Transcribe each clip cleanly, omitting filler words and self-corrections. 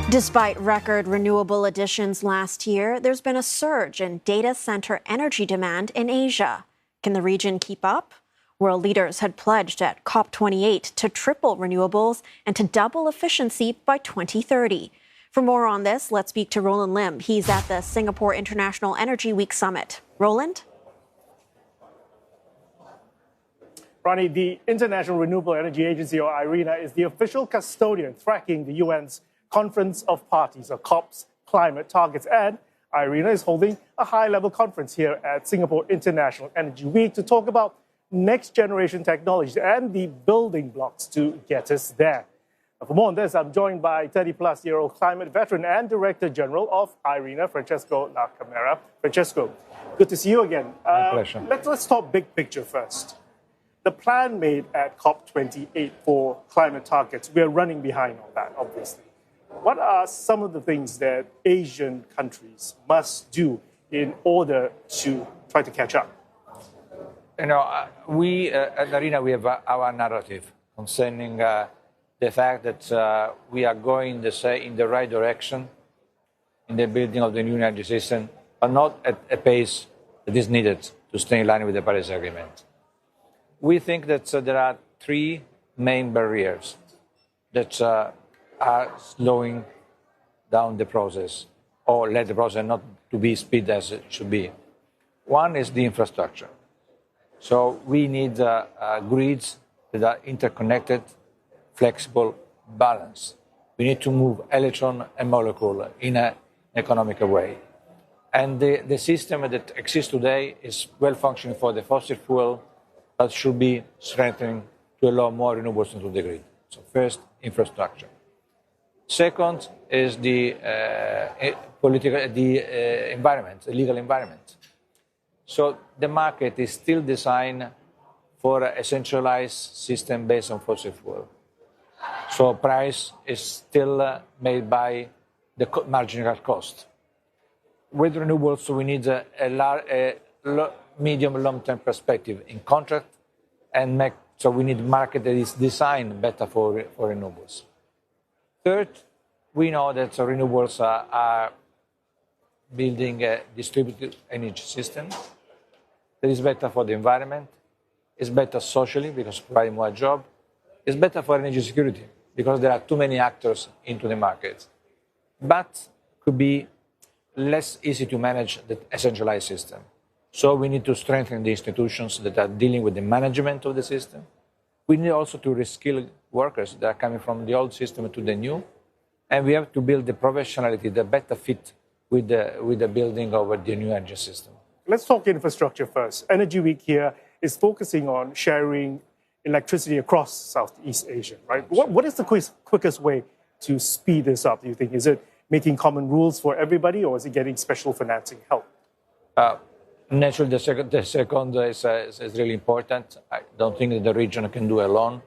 Despite record renewable additions last year, there's been a surge in data center energy demand in Asia. Can the region keep up? World leaders had pledged at COP28 to triple renewables and to double efficiency by 2030. For more on this, let's speak to Roland Lim. He's at the Singapore International Energy Week Summit. Roland? Ronnie, the International Renewable Energy Agency, or IRENA, is the official custodian tracking the UN's Conference of Parties, or COP's climate targets. And IRENA is holding a high-level conference here at Singapore International Energy Week to talk about next-generation technologies and the building blocks to get us there. For more on this, I'm joined by 30-plus-year-old climate veteran and Director General of IRENA, Francesco La Camera. Francesco, good to see you again. My pleasure. Let's talk big picture first. The plan made at COP28 for climate targets, we're running behind on that, obviously. What are some of the things that Asian countries must do in order to try to catch up? We at IRENA, we have our narrative concerning the fact that we are going, in the right direction in the building of the new energy system, but not at a pace that is needed to stay in line with the Paris Agreement. We think that there are three main barriers that are slowing down the process, or let the process not to be speed as it should be. One is the infrastructure. So we need grids that are interconnected, flexible, balanced. We need to move electron and molecule in an economical way. And the system that exists today is well functioning for the fossil fuel, but should be strengthening to allow more renewables into the grid. So first, infrastructure. Second is the environment, the legal environment. So the market is still designed for a centralized system based on fossil fuel. So price is still made by the marginal cost. With renewables, we need a medium, long-term perspective in contract, and so we need a market that is designed better for renewables. Third, we know that renewables are building a distributed energy system that is better for the environment, is better socially because providing more jobs, is better for energy security because there are too many actors into the market, but could be less easy to manage than a centralized system. So we need to strengthen the institutions that are dealing with the management of the system. We need also to reskill workers that are coming from the old system to the new. And we have to build the professionality that better fit with the building of the new energy system. Let's talk infrastructure first. Energy Week here is focusing on sharing electricity across Southeast Asia, right? What is the quickest way to speed this up, do you think? Is it making common rules for everybody, or is it getting special financing help? Naturally, the second is really important. I don't think that the region can do alone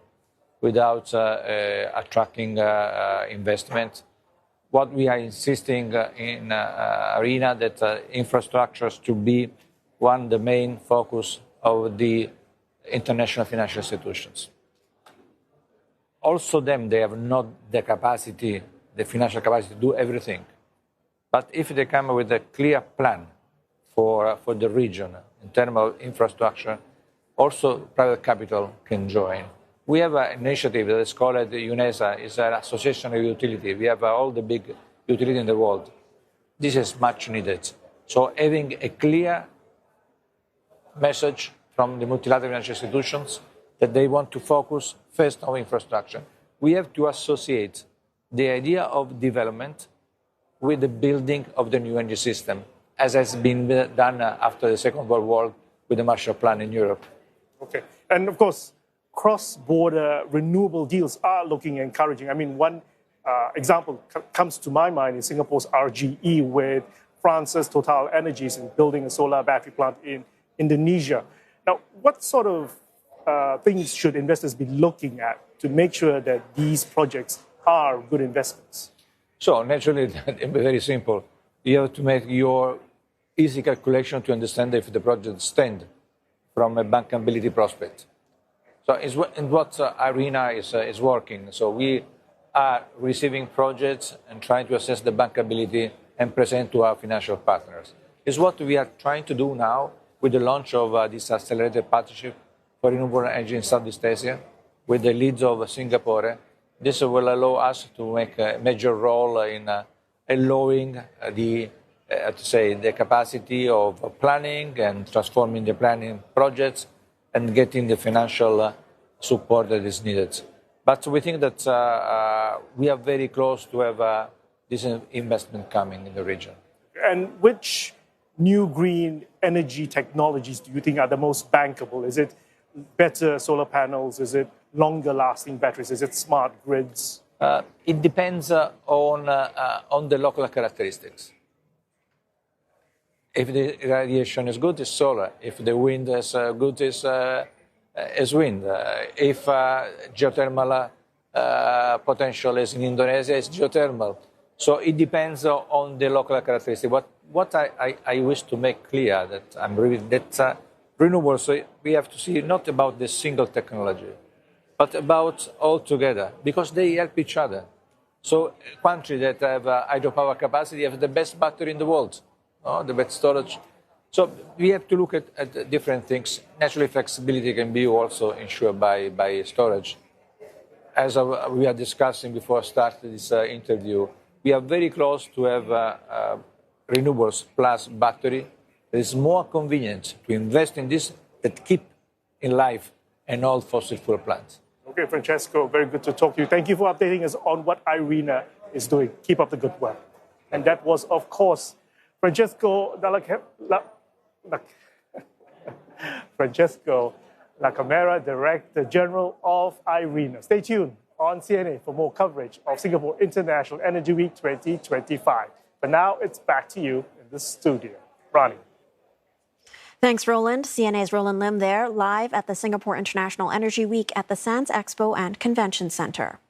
without attracting investment. What we are insisting in IRENA that infrastructures to be one of the main focus of the international financial institutions. Also they have not the capacity, the financial capacity to do everything. But if they come with a clear plan for the region in terms of infrastructure, also private capital can join. We have an initiative that is called UNESA. It's an association of utility. We have all the big utility in the world. This is much needed. So having a clear message from the multilateral financial institutions that they want to focus first on infrastructure. We have to associate the idea of development with the building of the new energy system, as has been done after the Second World War with the Marshall Plan in Europe. Okay. And of course, cross-border renewable deals are looking encouraging. I mean, one example comes to my mind is Singapore's RGE with France's Total Energies in building a solar battery plant in Indonesia. Now, what sort of things should investors be looking at to make sure that these projects are good investments? So naturally, very simple. You have to make your easy calculation to understand if the project stands from a bankability prospect. So it's what IRENA is working. So we are receiving projects and trying to assess the bankability and present to our financial partners. It's what we are trying to do now with the launch of this accelerated partnership for renewable energy in Southeast Asia, with the leads of Singapore. This will allow us to make a major role in allowing the capacity of planning and transforming the planning projects and getting the financial support that is needed. But we think that we are very close to have this investment coming in the region. And which new green energy technologies do you think are the most bankable? Is it better solar panels? Is it longer lasting batteries? Is it smart grids? It depends on the local characteristics. If the radiation is good, it's solar. If the wind is good, it's wind. If geothermal potential is in Indonesia, it's geothermal. So it depends on the local characteristics. What I wish to make clear that renewables, we have to see not about the single technology, but about all together, because they help each other. So countries that have hydropower capacity have the best battery in the world, the best storage. So we have to look at different things. Naturally, flexibility can be also ensured by storage. As we are discussing before starting this interview, we are very close to have renewables plus battery. It is more convenient to invest in this that keep in life an old fossil fuel plants. Okay, Francesco, very good to talk to you. Thank you for updating us on what IRENA is doing. Keep up the good work. And that was, of course, Francesco La Camera, Director General of IRENA. Stay tuned on CNA for more coverage of Singapore International Energy Week 2025. But now it's back to you in the studio. Ronnie. Thanks, Roland. CNA's Roland Lim there, live at the Singapore International Energy Week at the Sands Expo and Convention Center.